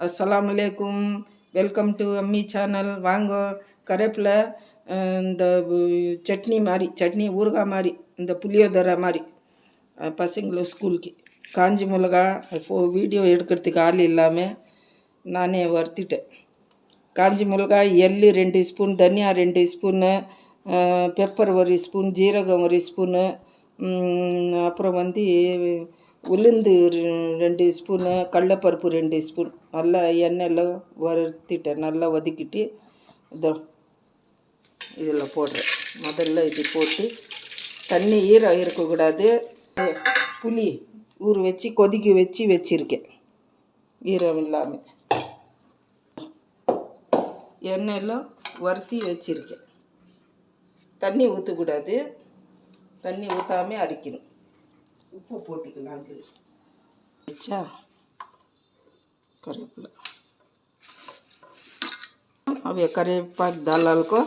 அஸ்ஸலாமு அலைக்கும். Welcome to அம்மி சேனல். வாங்க, கருவேப்பிலை இந்த சட்னி மாதிரி, சட்னி ஊறுகாய் மாதிரி, இந்த புளியோதரை மாதிரி பசங்களுக்கு ஸ்கூலுக்கு. காஞ்சி மிளகா வீடியோ எடுக்கிறதுக்கு ஆள் இல்லாமல் நானே வறுத்துட்டேன். காஞ்சி மிளகாய், எள்ளு 2 ஸ்பூன், தனியா 2 ஸ்பூனு, பெப்பர் 1 ஸ்பூன், ஜீரகம் 1 ஸ்பூனு, அப்புறம் உளுந்து 2 ஸ்பூனு, கடலைப்பருப்பு 2 ஸ்பூன் நல்லா எண்ணெயில் வறுத்துட்டேன். நல்லா வதக்கிட்டு இதில் போடுறேன். முதல்ல இது போட்டு தண்ணி ஈரம் இருக்கக்கூடாது. புளி ஊற வச்சு கொதிக்க வச்சுருக்கேன் ஈரம் இல்லாமல். எண்ணெயில் வறுத்தி வச்சுருக்கேன். தண்ணி ஊற்றக்கூடாது, தண்ணி ஊற்றாமல் அரைக்கணும். உப்பு போட்டுக்கலாம். அது வச்சா करेला अब ये करे पाक दाल को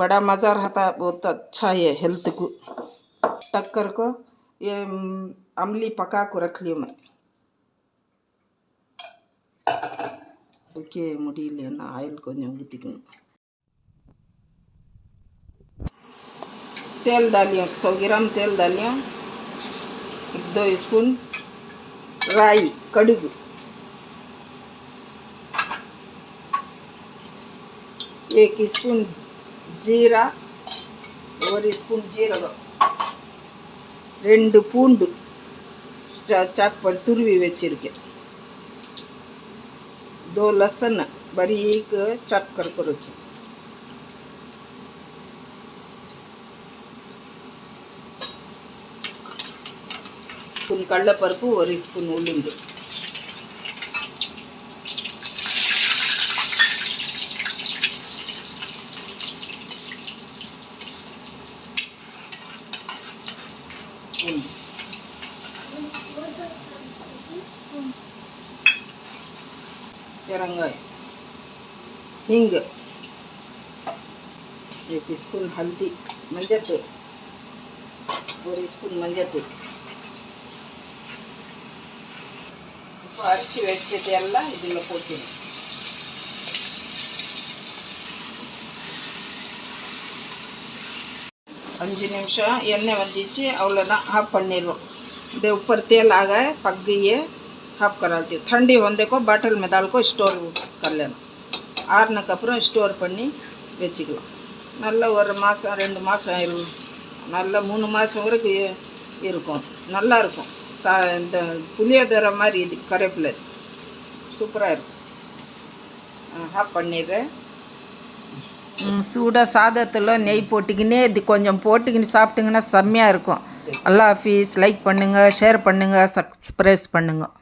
बड़ा मज़ा रहता है, बहुत अच्छा है हेल्थ को। टक्कर को ये अमली पका को रख लियो मैं। ओके मुड़ीले ना आयल को ऊतिकணும். तेल डालियो, 100 ग्राम तेल डालियो. 2 स्पून राई कड़ुग, 1 स्पून जीरा, 1 स्पून जीरகம், 2 பூண்டு சாப் பண்ணி துருவி வச்சிருக்கேன். 2 लहसुन बारीक चॉप करके रखें. स्पून கடலைப்பருப்பு, 1 ஸ்பூன் உளுந்து. रंगाय हिंग, 1 स्पून हल्दी, मंजतूल 1 स्पून मंजतूल. அரிசி வச்சது எல்லாம் இதில் போட்டு 5 நிமிஷம் எண்ணெய் வந்துச்சு. அவ்வளோதான், ஆஃப் பண்ணிடுவோம். இது ऊपर तेल आ गए, पक गई है, ऑफ करा दी. ठंडी होने को बाटल में डाल को स्टोर कर लेना. ஆறுனக்கு அப்புறம் ஸ்டோர் பண்ணி வச்சுக்கலாம். நல்லா 1 மாதம் 2 மாதம் நல்லா 3 மாதம் வரைக்கும் இருக்கும். நல்லா இருக்கும். இந்த புளியோதரை மாதிரி இது கருவேப்பிலை சூப்பராக இருக்கும். ஆஃப் பண்ணிடுறேன். சூடாக சாதத்தில் நெய் போட்டுக்கினே இது கொஞ்சம் போட்டுக்கின்னு சாப்பிட்டிங்கன்னா செம்மையாக இருக்கும். அல்லாஹ் ஹாஃபிஸ். லைக் பண்ணுங்கள், ஷேர் பண்ணுங்கள், சப்ஸ்கிரைப் பண்ணுங்கள்.